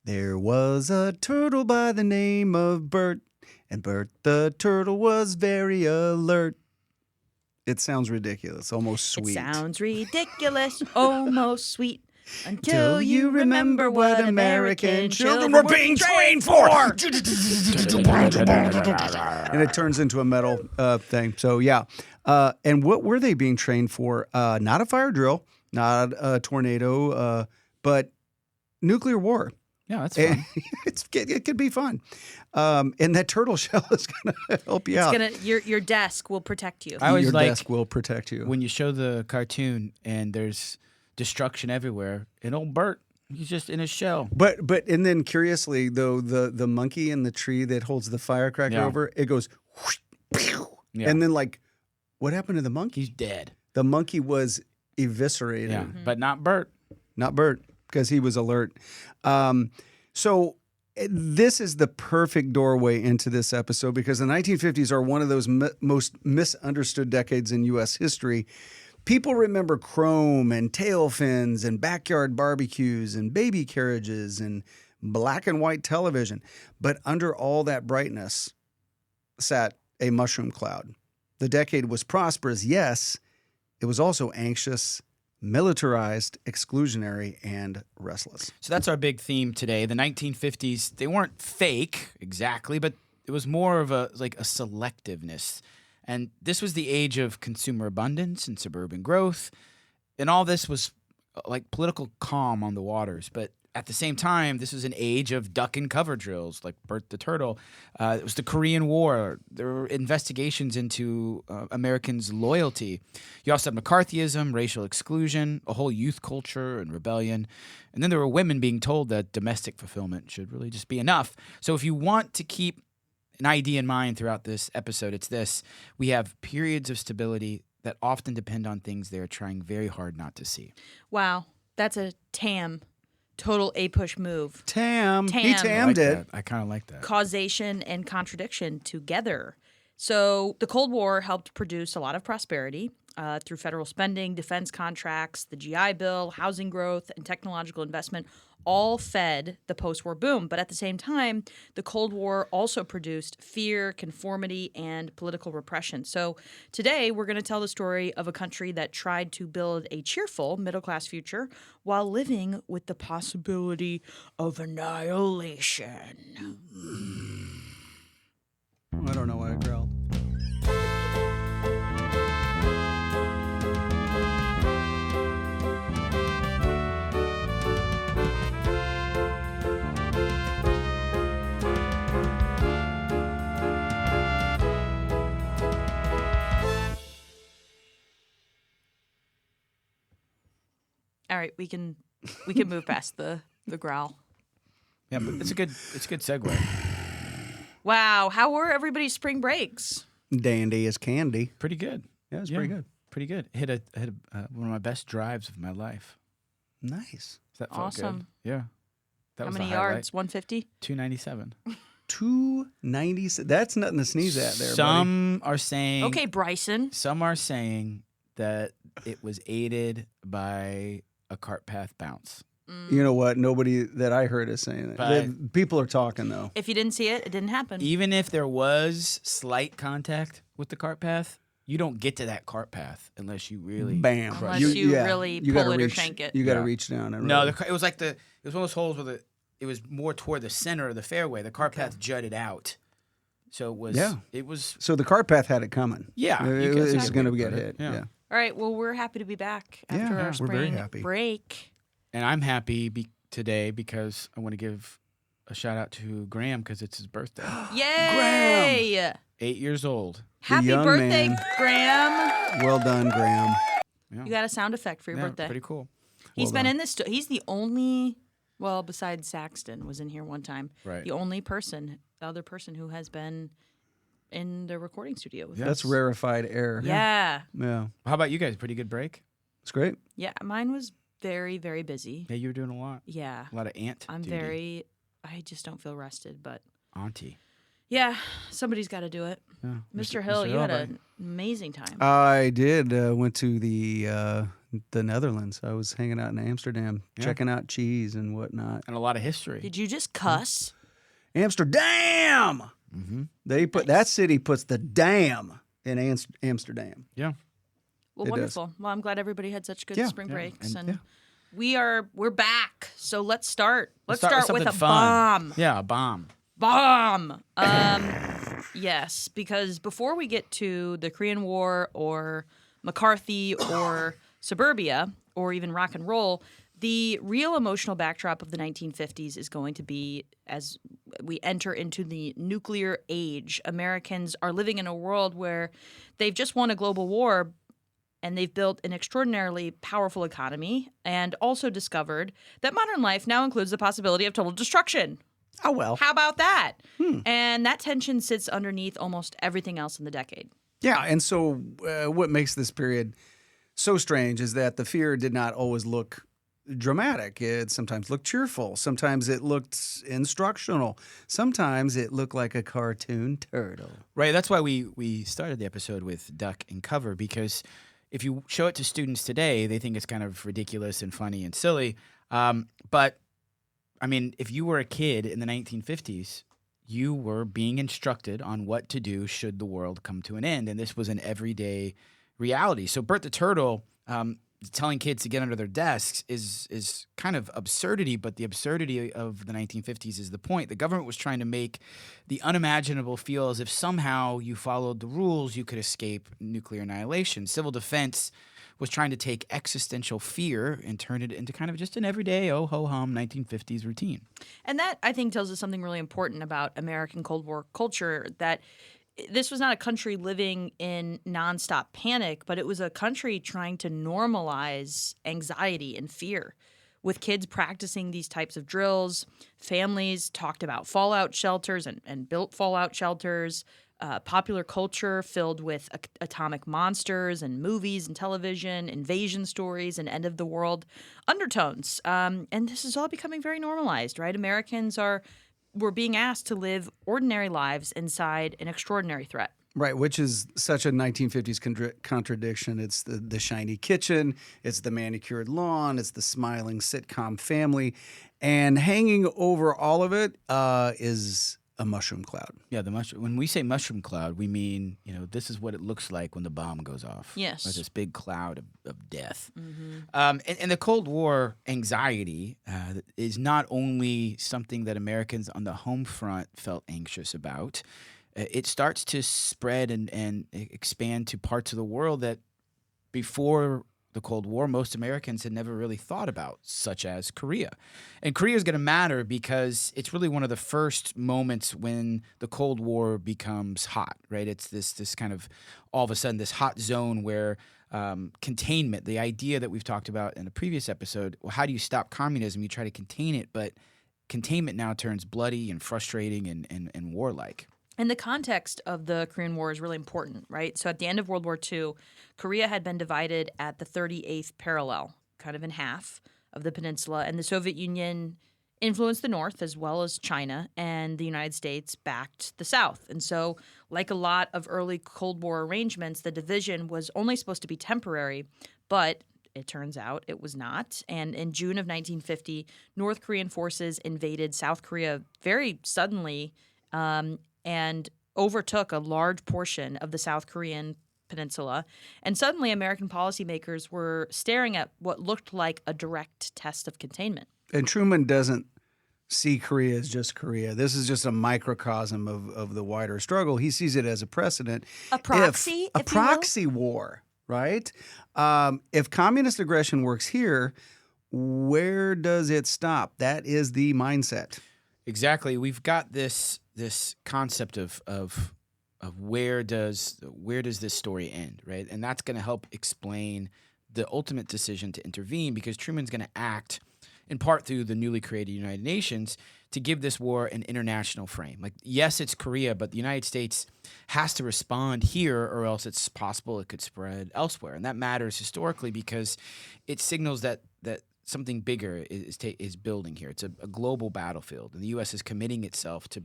There was a turtle by the name of Bert, and Bert the turtle was very alert. It sounds ridiculous, almost sweet. It sounds ridiculous, almost sweet. Until you remember what American children were being trained for. And it turns into a metal thing. So, yeah. And what were they being trained for? Not a fire drill, not a tornado, but nuclear war. Yeah, that's fun. It could be fun. And that turtle shell is going to help you out. Your desk will protect you. I always Your like desk will protect you. when you show the cartoon and there's destruction everywhere, and old Bert, he's just in his shell. But and then curiously though, the monkey in the tree that holds the firecracker over, it goes whoosh, pew, and then like, what happened to the monkey? He's dead. The monkey was eviscerated. Yeah, but not Bert. Not Bert, because he was alert. So this is the perfect doorway into this episode because the 1950s are one of those most misunderstood decades in U.S. history. People remember chrome and tail fins and backyard barbecues and baby carriages and black and white television. But under all that brightness sat a mushroom cloud. The decade was prosperous, yes. It was also anxious, militarized, exclusionary, and restless. So that's our big theme today. The 1950s, they weren't fake exactly, but it was more of a selectiveness. And this was the age of consumer abundance and suburban growth. And all this was like political calm on the waters. But at the same time, this was an age of duck and cover drills, like Bert the Turtle. It was the Korean War. There were investigations into Americans' loyalty. You also had McCarthyism, racial exclusion, a whole youth culture and rebellion. And then there were women being told that domestic fulfillment should really just be enough. So if you want to keep an idea in mind throughout this episode, it's this. We have periods of stability that often depend on things they're trying very hard not to see. Wow, that's a total APUSH move. Tam. He Tam. tammed it. I kind of like that. Causation and contradiction together. So the Cold War helped produce a lot of prosperity through federal spending, defense contracts, the GI Bill, housing growth, and technological investment all fed the post-war boom. But at the same time, the Cold War also produced fear, conformity, and political repression. So today, we're going to tell the story of a country that tried to build a cheerful middle-class future while living with the possibility of annihilation. I don't know why I growled. All right, we can move past the growl. Yeah, but it's a good segue. Wow, how were everybody's spring breaks? Dandy as candy. Pretty good. Yeah, it's pretty good. Pretty good. Hit one of my best drives of my life. Nice. That felt Awesome. good. Yeah. That How was many the highlight. yards? 150? 297. 290. That's nothing to sneeze at there, Some are saying. Okay, Bryson. Some are saying that it was aided by a cart path bounce. buddy. You know what? Nobody that I heard is saying that. People are talking, though. If you didn't see it, it didn't happen. Even if there was slight contact with the cart path, you don't get to that cart path unless you really Bam. Unless you really pull gotta it or reach, shank it. You got to Yeah. reach down. And No, really- it was like it was one of those holes where it was more toward the center of the fairway. The cart path jutted out, so it was. Yeah. It was. So the cart path had it coming. Yeah, you It can was say going to that, get but hit. yeah. Yeah. All right, well, we're happy to be back after Yeah, our we're very spring happy. break. And I'm happy today because I want to give a shout out to Graham because it's his birthday. Yay! 8 years old. Happy young birthday, man. Graham. Well done, Graham. Yeah. You got a sound effect for your Yeah, birthday. Pretty cool. He's Well been done. in this. He's the only, well, besides Saxton was in here one time. Right. The only person, the other person who has been in the recording studio with Yeah. us. That's rarefied air. Yeah. Yeah. How about you guys? Pretty good break? It's great. Yeah. Mine was very, very busy. Yeah, you were doing a lot. Yeah. A lot of ant. I'm duty. I just don't feel rested, but Auntie. yeah, somebody's got to do it. Yeah. Mr. Hill, you had buddy. an amazing time. I did. Went to the the Netherlands. I was hanging out in Amsterdam, checking out cheese and whatnot. And a lot of history. Did you just cuss? Amsterdam! They put that city puts the damn in Amsterdam. Yeah. Well, It wonderful. Well, I'm glad everybody had such good Yeah. spring Yeah. breaks, And- and we're back. So let's start. Let's start with something a fun. bomb. Yeah, a bomb. Bomb. Yes, because before we get to the Korean War or McCarthy or suburbia or even rock and roll, the real emotional backdrop of the 1950s is going to be as we enter into the nuclear age. Americans are living in a world where they've just won a global war and they've built an extraordinarily powerful economy and also discovered that modern life now includes the possibility of total destruction. Oh, well. How about that? And that tension sits underneath almost everything else in the decade. Yeah, and so what makes this period so strange is that the fear did not always look dramatic. It sometimes looked cheerful. Sometimes it looked instructional. Sometimes it looked like a cartoon turtle. Right. That's why we started the episode with duck and cover, because if you show it to students today, they think it's kind of ridiculous and funny and silly. But I mean, if you were a kid in the 1950s, you were being instructed on what to do should the world come to an end. And this was an everyday reality. So Bert the Turtle telling kids to get under their desks is kind of absurdity, but the absurdity of the 1950s is the point. The government was trying to make the unimaginable feel as if somehow you followed the rules, you could escape nuclear annihilation. Civil defense was trying to take existential fear and turn it into kind of just an everyday, oh-ho-hum 1950s routine. And that, I think, tells us something really important about American Cold War culture, that this was not a country living in nonstop panic, but it was a country trying to normalize anxiety and fear. With kids practicing these types of drills, families talked about fallout shelters and built fallout shelters. Popular culture filled with atomic monsters and movies and television, invasion stories and end of the world undertones. And this is all becoming very normalized, right? Americans were being asked to live ordinary lives inside an extraordinary threat. Right, which is such a 1950s contradiction. It's the shiny kitchen, it's the manicured lawn, it's the smiling sitcom family, and hanging over all of it is a mushroom cloud. Yeah, when we say mushroom cloud, we mean, this is what it looks like when the bomb goes off. Yes. Right, this big cloud of death. And the Cold War anxiety is not only something that Americans on the home front felt anxious about. It starts to spread and expand to parts of the world that before the Cold War, most Americans had never really thought about, such as Korea. And Korea is going to matter because it's really one of the first moments when the Cold War becomes hot, right? It's this kind of, all of a sudden, this hot zone where containment, the idea that we've talked about in a previous episode, well, how do you stop communism? You try to contain it, but containment now turns bloody and frustrating and warlike. And the context of the Korean War is really important, right? So at the end of World War II, Korea had been divided at the 38th parallel, kind of in half of the peninsula, and the Soviet Union influenced the North as well as China, and the United States backed the South. And so, like a lot of early Cold War arrangements, the division was only supposed to be temporary, but it turns out it was not. And in June of 1950, North Korean forces invaded South Korea very suddenly, and overtook a large portion of the South Korean peninsula. And suddenly, American policymakers were staring at what looked like a direct test of containment. And Truman doesn't see Korea as just Korea. This is just a microcosm of the wider struggle. He sees it as a precedent. A proxy, A proxy war, right? If communist aggression works here, where does it stop? That is the mindset. Exactly. We've got this concept of where does this story end, right? And that's going to help explain the ultimate decision to intervene, because Truman's going to act in part through the newly created United Nations to give this war an international frame. Like, yes, it's Korea, but the United States has to respond here, or else it's possible it could spread elsewhere. And that matters historically because it signals that something bigger is building here. It's a global battlefield, and the U.S. is committing itself to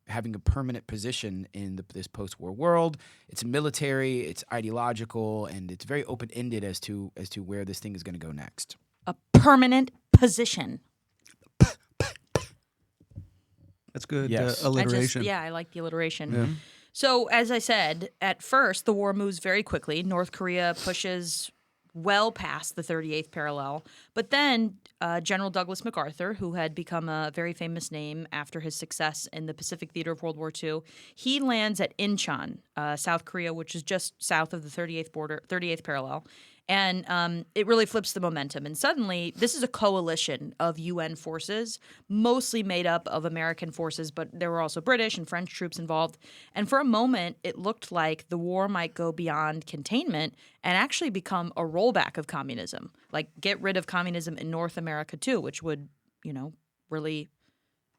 having a permanent position in this post-war world. It's military, it's ideological, and it's very open-ended as to where this thing is going to go next. A permanent position. That's good Yes. alliteration. I like the alliteration. Yeah. So, as I said, at first, the war moves very quickly. North Korea pushes well past the 38th parallel. But then General Douglas MacArthur, who had become a very famous name after his success in the Pacific theater of World War II, he lands at Incheon, South Korea, which is just south of the 38th parallel. And it really flips the momentum. And suddenly, this is a coalition of UN forces, mostly made up of American forces, but there were also British and French troops involved. And for a moment, it looked like the war might go beyond containment and actually become a rollback of communism, like get rid of communism in North America too, which would, really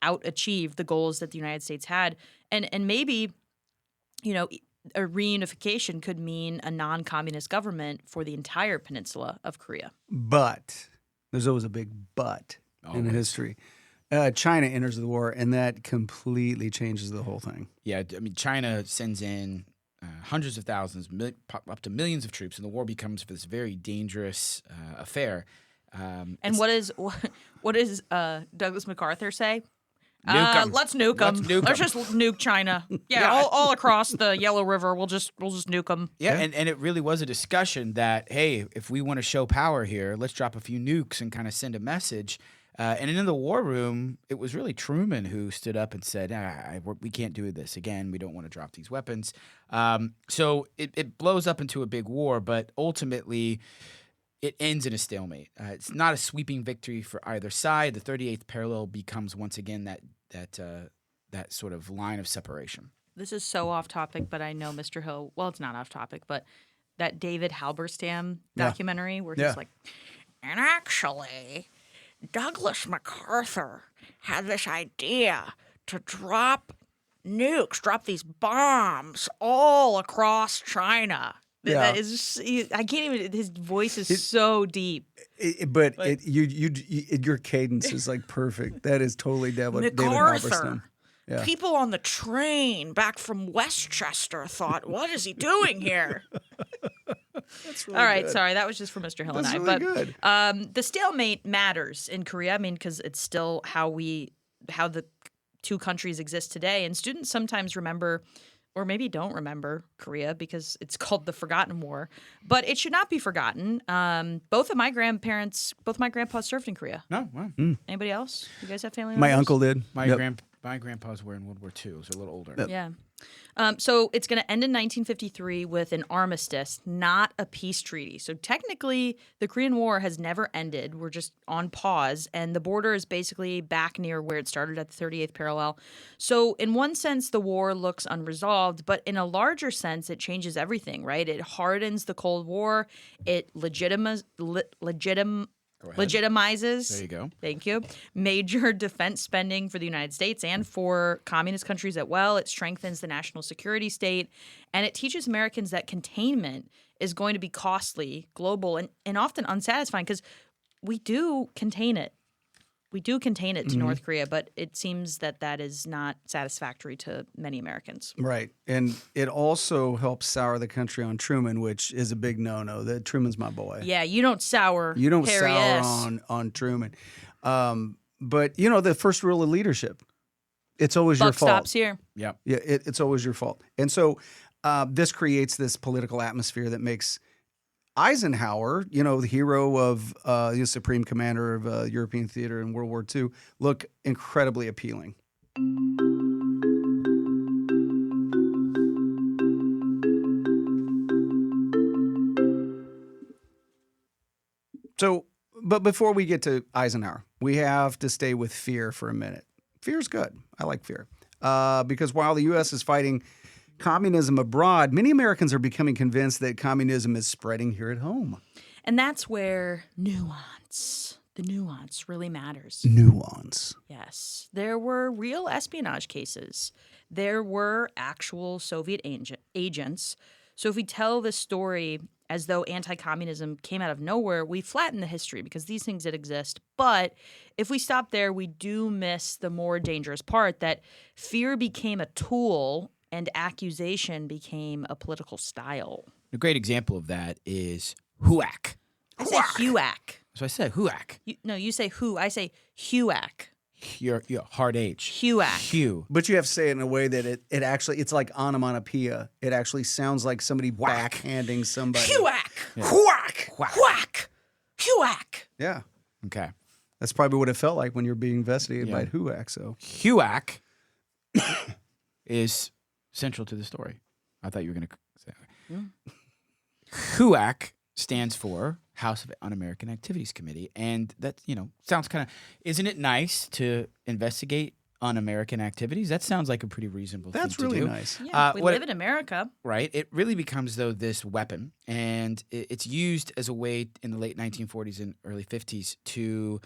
out-achieve the goals that the United States had. And maybe, a reunification could mean a non-communist government for the entire peninsula of Korea. But there's always a big but in history. China enters the war, and that completely changes the whole thing. Yeah, I mean, China sends in hundreds of thousands, up to millions of troops, and the war becomes this very dangerous affair. And what does Douglas MacArthur say? Nuke 'em. Let's nuke them. Let's nuke 'em. Let's just nuke China. Yeah, all across the Yellow River. We'll just nuke them. Yeah, and it really was a discussion that, hey, if we want to show power here, let's drop a few nukes and kind of send a message. And in the war room, it was really Truman who stood up and said, we can't do this again. We don't want to drop these weapons. So it blows up into a big war, but ultimately it ends in a stalemate. It's not a sweeping victory for either side. The 38th parallel becomes once again that sort of line of separation. This is so off topic, but I know Mr. Hill. Well, it's not off topic, but that David Halberstam documentary where he's like, and actually, Douglas MacArthur had this idea to drop these bombs all across China. Yeah. That is, I can't even. His voice is so deep. Your cadence is like perfect. That is totally David MacArthur. Halberstam. Yeah. People on the train back from Westchester thought, "What is he doing here?" That's really All right, good. sorry, that was just for Mr. Hill That's and I. really But good. the stalemate matters in Korea. I mean, because it's still how the two countries exist today. And students sometimes remember, or maybe don't remember, Korea because it's called the Forgotten War. But it should not be forgotten. Both my grandpas served in Korea. No, wow. Anybody else? You guys have family My members? uncle did. My grandpas were in World War II, so a little older. Yeah. So it's going to end in 1953 with an armistice, not a peace treaty. So technically, the Korean War has never ended. We're just on pause, and the border is basically back near where it started at the 38th parallel. So in one sense, the war looks unresolved, but in a larger sense, it changes everything, right? It hardens the Cold War. It legitimizes. There you go. Thank you. Major defense spending for the United States and for communist countries as well. It strengthens the national security state, and it teaches Americans that containment is going to be costly, global, and often unsatisfying because we do contain it. We do contain it to North Korea, but it seems that is not satisfactory to many Americans. Right. And it also helps sour the country on Truman, which is a big no-no. That Truman's my boy. Yeah, you don't sour Harry sour S. on Truman. But, the first rule of leadership, it's always your Buck fault. stops here. Yep. Yeah, it's always your fault. And so this creates this political atmosphere that makes Eisenhower, the hero of the supreme commander of European theater in World War II, look incredibly appealing. So, but before we get to Eisenhower, we have to stay with fear for a minute. Fear's good. I like fear. Because while the U.S. is fighting communism abroad, many Americans are becoming convinced that communism is spreading here at home. And that's where the nuance really matters. Nuance. Yes. There were real espionage cases. There were actual Soviet agents So if we tell this story as though anti-communism came out of nowhere, we flatten the history because these things did exist. But if we stop there, we do miss the more dangerous part, that fear became a tool and accusation became a political style. A great example of that is HUAC. I say HUAC. So I said HUAC. You say who. I say HUAC. Your hard H. HUAC. Hugh. But you have to say it in a way that it actually, it's like onomatopoeia. It actually sounds like somebody backhanding somebody. HUAC. Whack! HUAC. HUAC. Yeah. Okay. That's probably what it felt like when you're being investigated by HUAC. So HUAC is central to the story. I thought you were going to say that. HUAC stands for House of Un-American Activities Committee. And that, sounds kind of, isn't it nice to investigate un-American activities? That sounds like a pretty reasonable thing to do. that's really nice. Yeah, we live in America. Right. It really becomes, though, this weapon. And it's used as a way in the late 1940s and early 50s to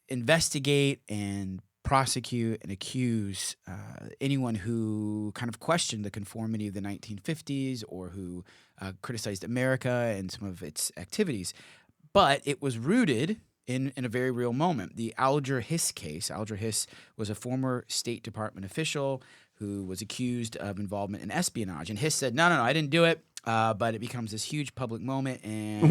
investigate and prosecute and accuse anyone who kind of questioned the conformity of the 1950s or who criticized America and some of its activities. But it was rooted in a very real moment. The Alger Hiss case. Alger Hiss was a former State Department official who was accused of involvement in espionage. And Hiss said, no, I didn't do it. But it becomes this huge public moment.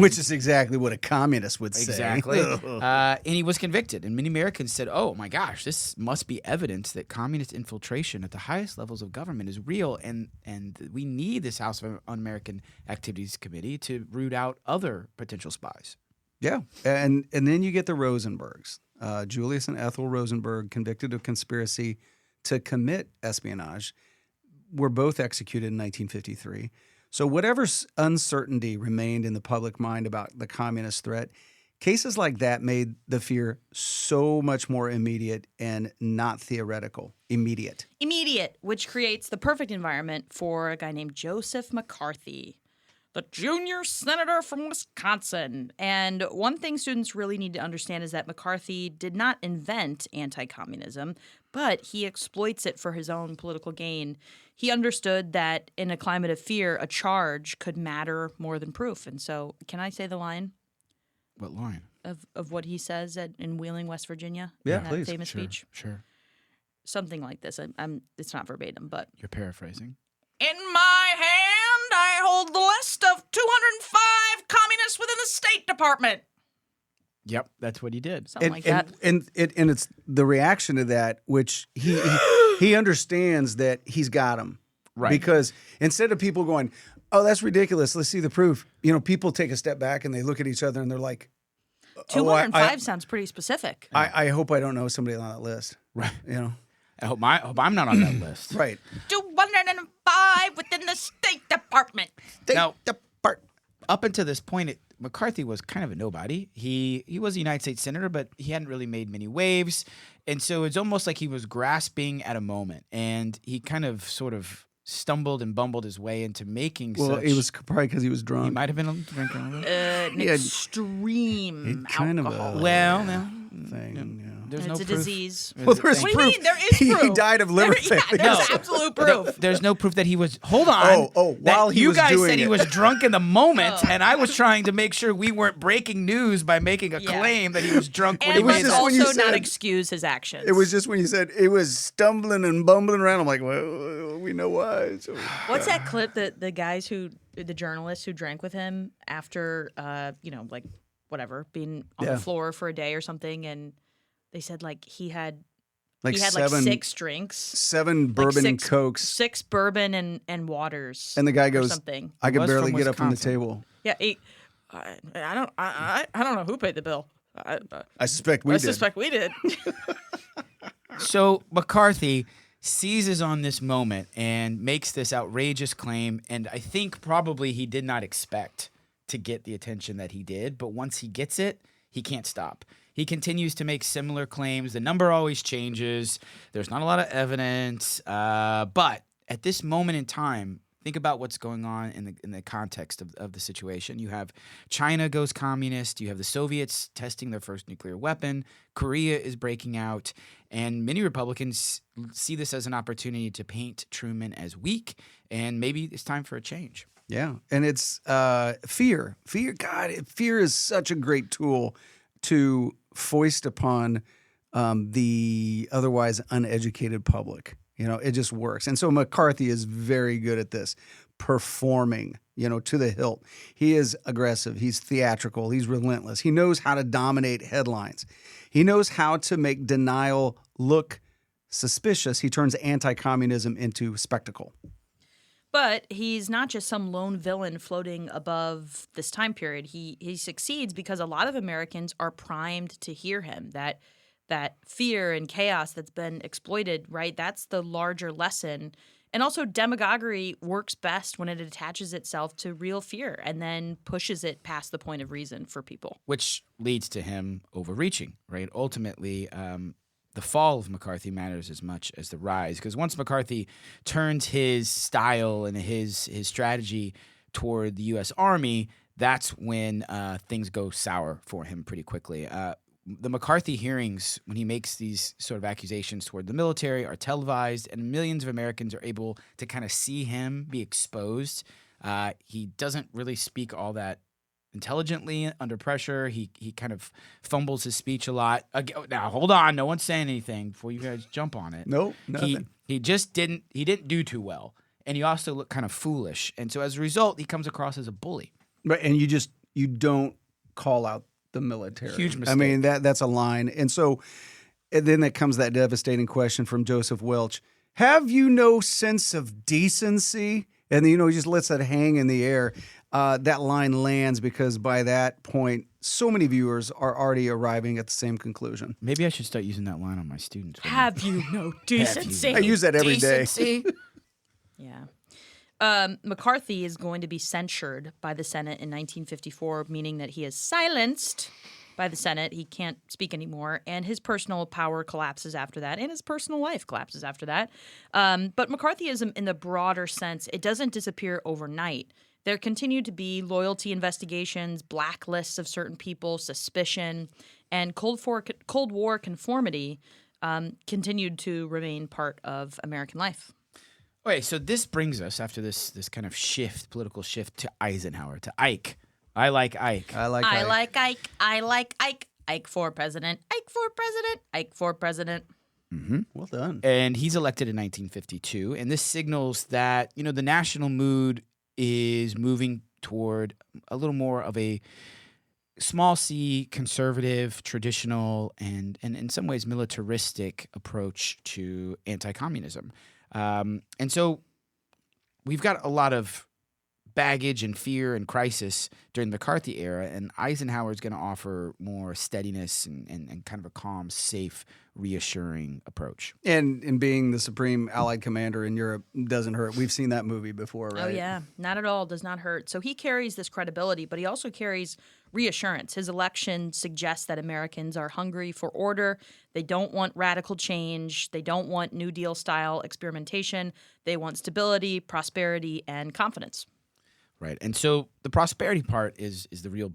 Which is exactly what a communist would say. Exactly. And he was convicted. And many Americans said, oh, my gosh, this must be evidence that communist infiltration at the highest levels of government is real. And we need this House of Un-American Activities Committee to root out other potential spies. Yeah. And then you get the Rosenbergs. Julius and Ethel Rosenberg, convicted of conspiracy to commit espionage, were both executed in 1953. So whatever uncertainty remained in the public mind about the communist threat, cases like that made the fear so much more immediate and not theoretical. Immediate, which creates the perfect environment for a guy named Joseph McCarthy, the junior senator from Wisconsin. And one thing students really need to understand is that McCarthy did not invent anti-communism, but he exploits it for his own political gain. He understood that in a climate of fear, a charge could matter more than proof. And so, can I say the line? What line? Of what he says in Wheeling, West Virginia? Yeah, in that please. famous speech? Sure. Something like this. It's not verbatim, but... You're paraphrasing. In my hand, I hold the list of 205 communists within the State Department. Yep, that's what he did. Something like that. And it's the reaction to that, which he understands that he's got them. Right. Because instead of people going, oh, that's ridiculous, let's see the proof, people take a step back and they look at each other and they're like, 205 sounds pretty specific. I hope I don't know somebody on that list. Right. I hope I'm not on that list. Right. 205 within the State Department. Now, up until this point, McCarthy was kind of a nobody. He was a United States senator, but he hadn't really made many waves. And so it's almost like he was grasping at a moment. And he kind of sort of stumbled and bumbled his way into making it was probably because he was drunk. He might have been drinking a little. Extreme kind alcohol. Of well, no. Thing, There's it's no a proof. disease. Well, there's What proof. do you mean? There is proof. He died of liver failure. There's absolute proof. There's no proof that he was. Hold on. While he you was guys doing said he it. was drunk in the moment, and I was trying to make sure we weren't breaking news by making a claim that he was drunk when And he made must that. when you also not said- excuse his actions. It was just when you said it was stumbling and bumbling around. I'm like, well, we know why. So, What's that clip that the journalists who drank with him after, like whatever, being on the floor for a day or something, and they said like he had like 6 drinks, 7 bourbon and cokes, 6 bourbon and waters, and the guy or goes, something. I could was barely from get up from the Wisconsin. table. Yeah, I don't know who paid the bill. I suspect we did. So McCarthy seizes on this moment and makes this outrageous claim, and I think probably he did not expect to get the attention that he did, but once he gets it, he can't stop. He continues to make similar claims. The number always changes. There's not a lot of evidence, but at this moment in time, think about what's going on in the context of the situation. You have China goes communist. You have the Soviets testing their first nuclear weapon. Korea is breaking out. And many Republicans see this as an opportunity to paint Truman as weak, and maybe it's time for a change. Yeah, and it's fear. Fear, God, fear is such a great tool to foist upon the otherwise uneducated public. It just works. And so McCarthy is very good at this, performing, to the hilt. He is aggressive. He's theatrical. He's relentless. He knows how to dominate headlines. He knows how to make denial look suspicious. He turns anti-communism into spectacle. But he's not just some lone villain floating above this time period. He succeeds because a lot of Americans are primed to hear him. That fear and chaos that's been exploited, right? That's the larger lesson. And also demagoguery works best when it attaches itself to real fear and then pushes it past the point of reason for people. Which leads to him overreaching, right? Ultimately, the fall of McCarthy matters as much as the rise, because once McCarthy turns his style and his strategy toward the U.S. Army, that's when things go sour for him pretty quickly. The McCarthy hearings, when he makes these sort of accusations toward the military, are televised, and millions of Americans are able to kind of see him be exposed. He doesn't really speak all that intelligently under pressure. He kind of fumbles his speech a lot. Now, hold on. No one's saying anything before you guys jump on it. Nope, nothing. He just didn't do too well. And he also looked kind of foolish. And so as a result, he comes across as a bully. Right, and you don't call out the military. Huge mistake. I mean, that's a line. And so and then there comes that devastating question from Joseph Welch. Have you no sense of decency? And, he just lets that hang in the air. That line lands because by that point, so many viewers are already arriving at the same conclusion. Maybe I should start using that line on my students. Have you no decency? I use that every day. Yeah. McCarthy is going to be censured by the Senate in 1954, meaning that he is silenced by the Senate. He can't speak anymore, and his personal power collapses after that, and his personal life collapses after that. But McCarthyism, in the broader sense, it doesn't disappear overnight. There continue to be loyalty investigations, blacklists of certain people, suspicion, and Cold War conformity continued to remain part of American life. Okay, so this brings us, after this kind of political shift, to Eisenhower, to Ike. I like Ike. I like Ike. I like Ike. Ike for president. Ike for president. Ike for president. Mm-hmm. Well done. And he's elected in 1952, and this signals that, the national mood is moving toward a little more of a small c, conservative, traditional, and in some ways militaristic approach to anti-communism. And so we've got a lot of baggage and fear and crisis during the McCarthy era, and Eisenhower is going to offer more steadiness and kind of a calm, safe, reassuring approach. And being the supreme Allied commander in Europe doesn't hurt. We've seen that movie before, right? Oh, yeah. Not at all. Does not hurt. So he carries this credibility, but he also carries reassurance. His election suggests that Americans are hungry for order. They don't want radical change. They don't want New Deal style experimentation. They want stability, prosperity, and confidence. Right. And so the prosperity part is the real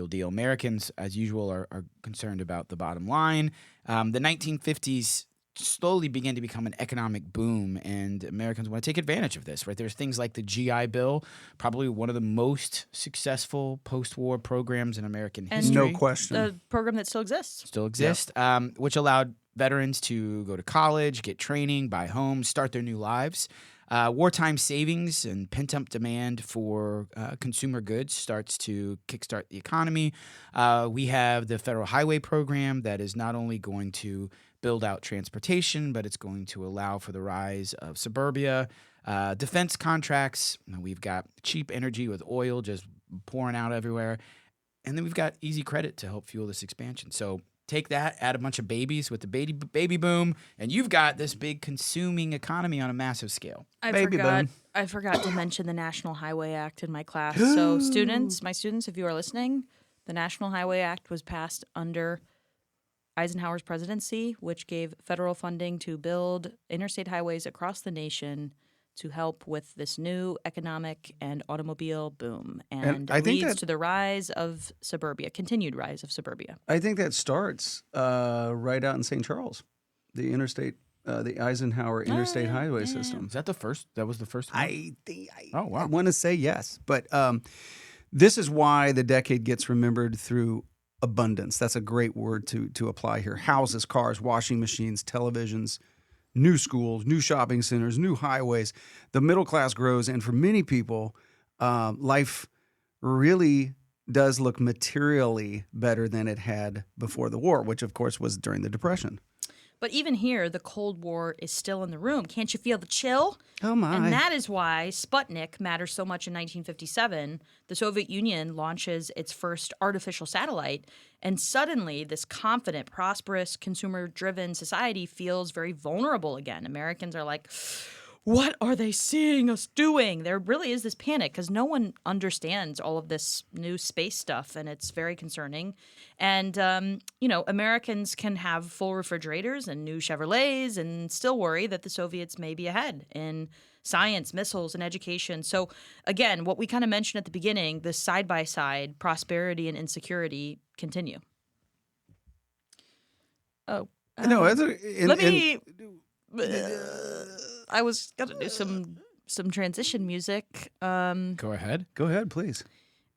deal. Americans, as usual, are concerned about the bottom line. The 1950s slowly began to become an economic boom, and Americans want to take advantage of this, right? There's things like the GI Bill, probably one of the most successful post-war programs in American history. No question. The program that still exists. Which allowed veterans to go to college, get training, buy homes, start their new lives. Wartime savings and pent-up demand for consumer goods starts to kickstart the economy. We have the Federal Highway Program that is not only going to build out transportation, but it's going to allow for the rise of suburbia. Defense contracts, we've got cheap energy with oil just pouring out everywhere. And then we've got easy credit to help fuel this expansion. So take that, add a bunch of babies with the baby boom, and you've got this big consuming economy on a massive scale. I forgot to mention the National Highway Act in my class. So my students, if you are listening, the National Highway Act was passed under Eisenhower's presidency, which gave federal funding to build interstate highways across the nation to help with this new economic and automobile boom, and I think leads that- to the rise of suburbia, continued rise of suburbia. I think that starts right out in St. Charles, the interstate, the Eisenhower interstate highway system. Is that the first? That was the first one? I Oh, wow. want to say yes, but this is why the decade gets remembered through abundance. That's a great word to apply here. Houses, cars, washing machines, televisions, new schools, new shopping centers, new highways. The middle class grows, and for many people, life really does look materially better than it had before the war, which of course was during the Depression. But even here, the Cold War is still in the room. Can't you feel the chill? Oh my. And that is why Sputnik matters so much in 1957. The Soviet Union launches its first artificial satellite, and suddenly this confident, prosperous, consumer-driven society feels very vulnerable again. Americans are like, what are they seeing us doing? There really is this panic because no one understands all of this new space stuff, and it's very concerning. And, Americans can have full refrigerators and new Chevrolets and still worry that the Soviets may be ahead in science, missiles, and education. So, again, what we kind of mentioned at the beginning, this side-by-side prosperity and insecurity continue. Oh. No, Let me... I was gonna do some transition music. Go ahead. Go ahead, please.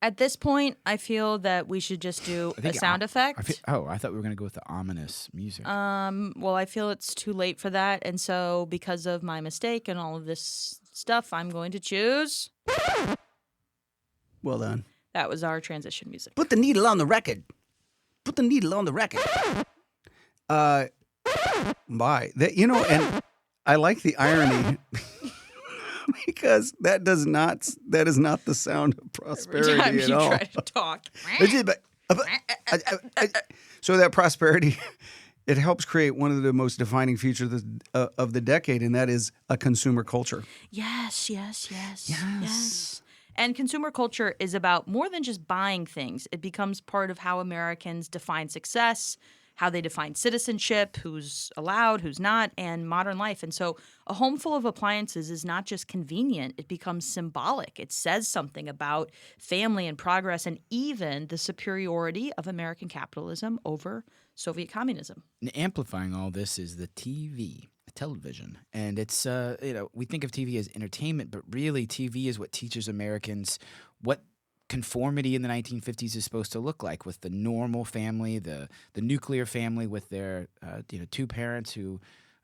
At this point, I feel that we should just do a sound effect. I thought we were going to go with the ominous music. Well, I feel it's too late for that, and so because of my mistake and all of this stuff, I'm going to choose. Well done. That was our transition music. Put the needle on the record. Put the needle on the record. And I like the irony because that is not the sound of prosperity Every time at you all. try to talk. So that prosperity, it helps create one of the most defining features of the decade, and that is a consumer culture. Yes. And consumer culture is about more than just buying things. It becomes part of how Americans define success, how they define citizenship, who's allowed, who's not, and modern life. And so a home full of appliances is not just convenient, it becomes symbolic. It says something about family and progress and even the superiority of American capitalism over Soviet communism. And amplifying all this is the television. And it's, we think of TV as entertainment, but really TV is what teaches Americans what conformity in the 1950s is supposed to look like, with the normal family, the nuclear family with their two parents who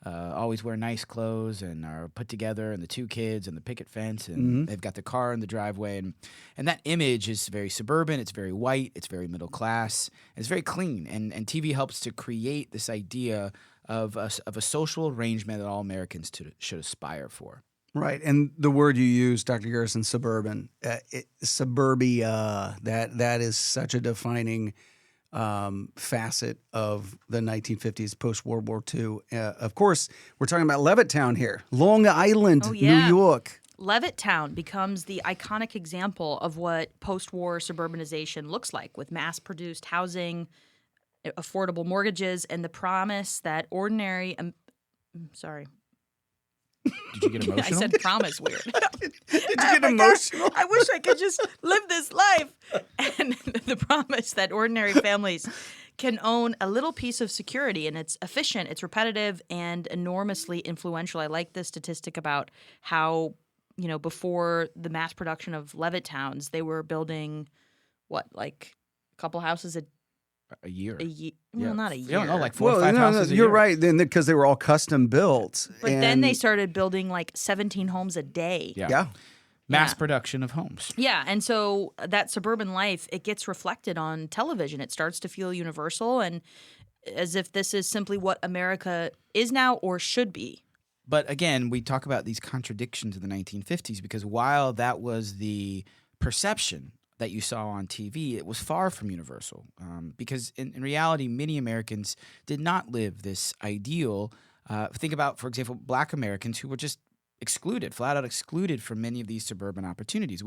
always wear nice clothes and are put together, and the two kids and the picket fence, and they've got the car in the driveway, and that image is very suburban, it's very white, it's very middle class, it's very clean, and TV helps to create this idea of a social arrangement that all Americans should aspire for. Right, and the word you use, Dr. Garrison, suburban, suburbia, that is such a defining facet of the 1950s, post-World War II. Of course, we're talking about Levittown here, Long Island, New York. Levittown becomes the iconic example of what post-war suburbanization looks like, with mass-produced housing, affordable mortgages, and the promise that ordinary sorry. Did you get emotional? I said promise weird. Did you get emotional? I wish I could just live this life. And the promise that ordinary families can own a little piece of security, and it's efficient, it's repetitive, and enormously influential. I like this statistic about how, before the mass production of Levittowns, they were building, like a couple houses a year. Well, not a year. No, like 4 or 5 houses a you're year. right, then because they were all custom built. But then they started building like 17 homes a day. Yeah. Mass production of homes. Yeah, and so that suburban life, it gets reflected on television. It starts to feel universal, and as if this is simply what America is now or should be. But again, we talk about these contradictions of the 1950s because while that was the perception that you saw on TV, it was far from universal because in reality, many Americans did not live this ideal. Think about, for example, Black Americans who were just excluded, flat out excluded from many of these suburban opportunities.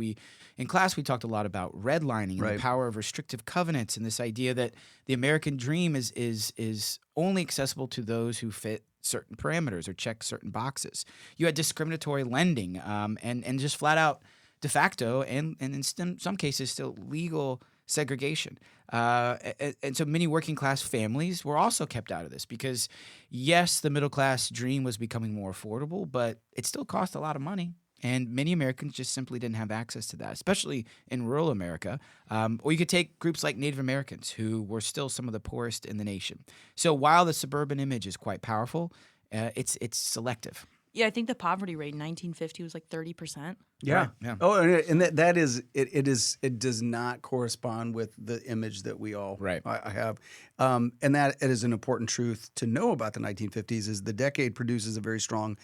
In class, we talked a lot about redlining and the power of restrictive covenants and this idea that the American dream is only accessible to those who fit certain parameters or check certain boxes. You had discriminatory lending and just flat out de facto and in some cases still legal segregation. And so many working class families were also kept out of this because, yes, the middle class dream was becoming more affordable, but it still cost a lot of money. And many Americans just simply didn't have access to that, especially in rural America. Or you could take groups like Native Americans, who were still some of the poorest in the nation. So while the suburban image is quite powerful, it's selective. Yeah, I think the poverty rate in 1950 was like 30%. Yeah. Right, yeah. Oh, and that is it does not correspond with the image that we all I have. And that it is an important truth to know about the 1950s is the decade produces a very strong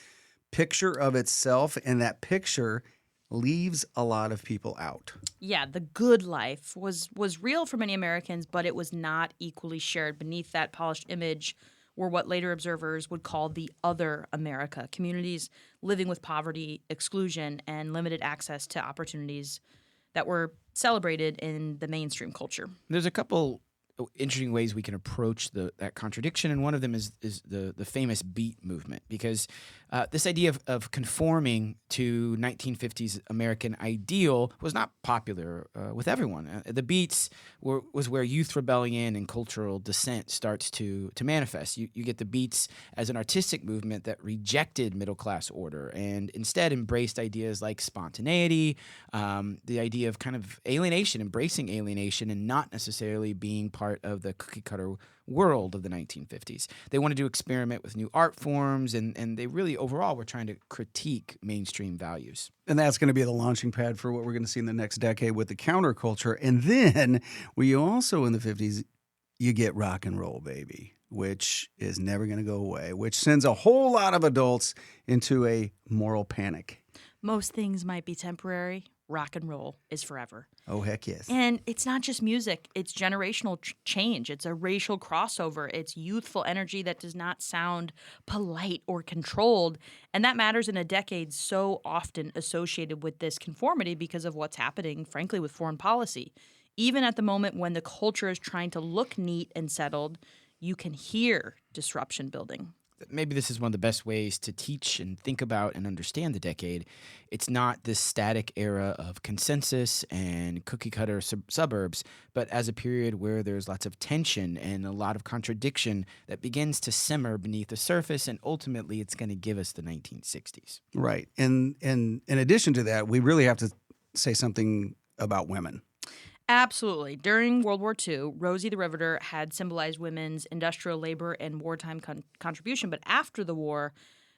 picture of itself, and that picture leaves a lot of people out. Yeah, the good life was real for many Americans, but it was not equally shared. Beneath that polished image were what later observers would call the other America, communities living with poverty, exclusion, and limited access to opportunities that were celebrated in the mainstream culture. There's a couple interesting ways we can approach that contradiction, and one of them is the famous beat movement, because this idea of conforming to 1950s American ideal was not popular with everyone. The beats was where youth rebellion and cultural dissent starts to manifest. You get the beats as an artistic movement that rejected middle class order and instead embraced ideas like spontaneity, the idea of kind of alienation, embracing alienation and not necessarily being part of the cookie cutter world of the 1950s. They wanted to experiment with new art forms, and they really overall were trying to critique mainstream values. And that's going to be the launching pad for what we're going to see in the next decade with the counterculture. And then we also in the 50s, you get rock and roll, baby, which is never going to go away, which sends a whole lot of adults into a moral panic. Most things might be temporary. Rock and roll is forever. Oh, heck yes. And it's not just music. It's generational change. It's a racial crossover. It's youthful energy that does not sound polite or controlled. And that matters in a decade so often associated with this conformity because of what's happening, frankly, with foreign policy. Even at the moment when the culture is trying to look neat and settled, you can hear disruption building. Maybe this is one of the best ways to teach and think about and understand the decade. It's not this static era of consensus and cookie-cutter suburbs, but as a period where there's lots of tension and a lot of contradiction that begins to simmer beneath the surface, and ultimately it's going to give us the 1960s. Right. And in addition to that, we really have to say something about women. Absolutely. During World War II, Rosie the Riveter had symbolized women's industrial labor and wartime contribution. But after the war,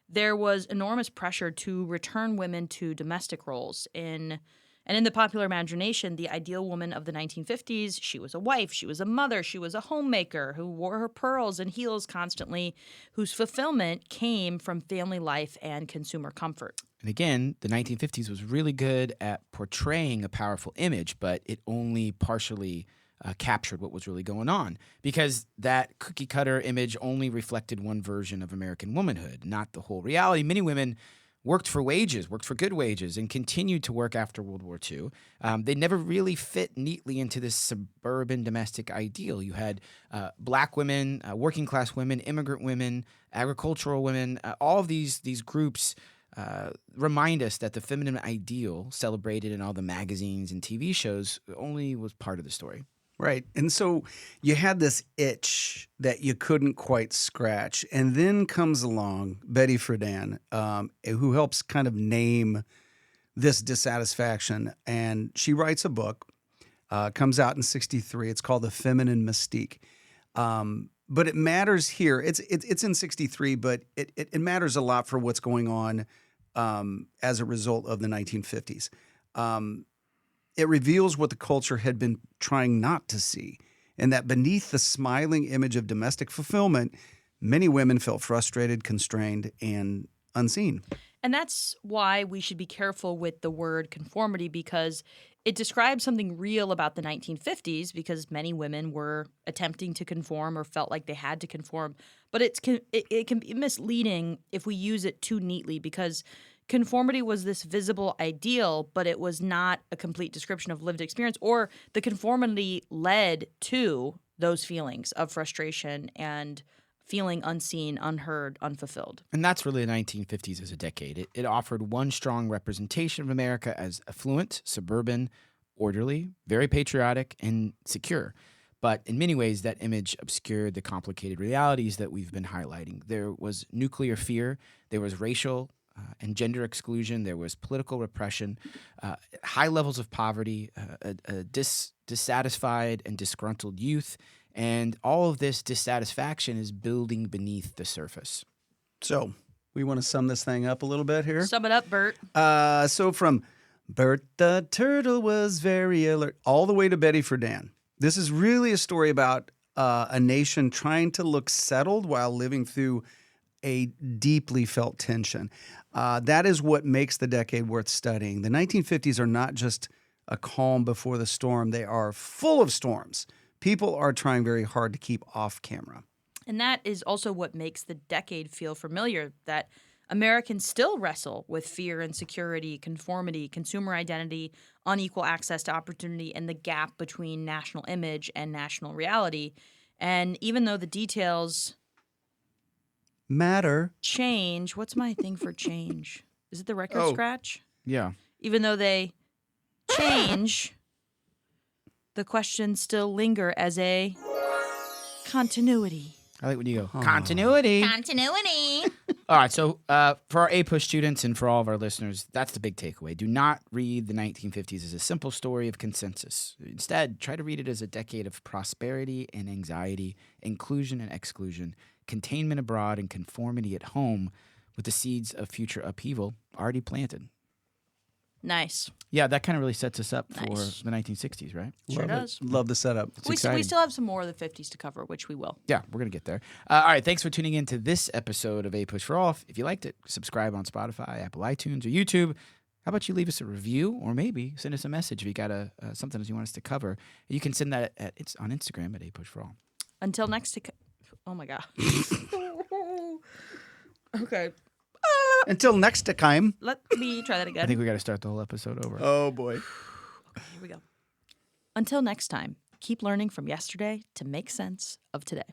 there was enormous pressure to return women to domestic roles. And in the popular imagination, the ideal woman of the 1950s, she was a wife, she was a mother, she was a homemaker who wore her pearls and heels constantly, whose fulfillment came from family life and consumer comfort. And again, the 1950s was really good at portraying a powerful image, but it only partially captured what was really going on, because that cookie cutter image only reflected one version of American womanhood, not the whole reality. Many women worked for good wages, and continued to work after World War II. They never really fit neatly into this suburban domestic ideal. You had black women, working class women, immigrant women, agricultural women, all of these groups remind us that the feminine ideal celebrated in all the magazines and TV shows only was part of the story. Right. And so you had this itch that you couldn't quite scratch. And then comes along Betty Friedan, who helps kind of name this dissatisfaction. And she writes a book, comes out in 1963. It's called The Feminine Mystique. But it matters here. It's in 1963, but it matters a lot for what's going on as a result of the 1950s. It reveals what the culture had been trying not to see, and that beneath the smiling image of domestic fulfillment, many women felt frustrated, constrained, and unseen. And that's why we should be careful with the word conformity, because it describes something real about the 1950s, because many women were attempting to conform or felt like they had to conform. But it can be misleading if we use it too neatly, because conformity was this visible ideal, but it was not a complete description of lived experience, or the conformity led to those feelings of frustration and feeling unseen, unheard, unfulfilled. And that's really the 1950s as a decade. It offered one strong representation of America as affluent, suburban, orderly, very patriotic, and secure. But in many ways, that image obscured the complicated realities that we've been highlighting. There was nuclear fear, there was racial and gender exclusion, there was political repression, high levels of poverty, a dissatisfied and disgruntled youth, and all of this dissatisfaction is building beneath the surface. So we want to sum this thing up a little bit here. Sum it up, Bert. So from Bert the Turtle was very alert, all the way to Betty Friedan. This is really a story about a nation trying to look settled while living through a deeply felt tension. That is what makes the decade worth studying. The 1950s are not just a calm before the storm. They are full of storms. People are trying very hard to keep off camera. And that is also what makes the decade feel familiar, that Americans still wrestle with fear, insecurity, conformity, consumer identity, unequal access to opportunity, and the gap between national image and national reality. And even though the details matter change, what's my thing for change? Is it the record scratch? Yeah. Even though they change, the questions still linger as a continuity. I like when you go, continuity. Continuity. All right, so for our APUSH students and for all of our listeners, that's the big takeaway. Do not read the 1950s as a simple story of consensus. Instead, try to read it as a decade of prosperity and anxiety, inclusion and exclusion, containment abroad and conformity at home, with the seeds of future upheaval already planted. Nice. Yeah, that kind of really sets us up for Nice. the 1960s, right? Sure does. Love the setup. We exciting. still have some more of the 50s to cover, which we will. Yeah, we're going to get there. All right, thanks for tuning in to this episode of APUSH for All. If you liked it, subscribe on Spotify, Apple iTunes, or YouTube. How about you leave us a review or maybe send us a message if you got something that you want us to cover. You can send that it's on Instagram at APUSH for All. Until next oh my God. Okay. Until next time. Let me try that again. I think we got to start the whole episode over. Oh, boy. Okay, here we go. Until next time, keep learning from yesterday to make sense of today.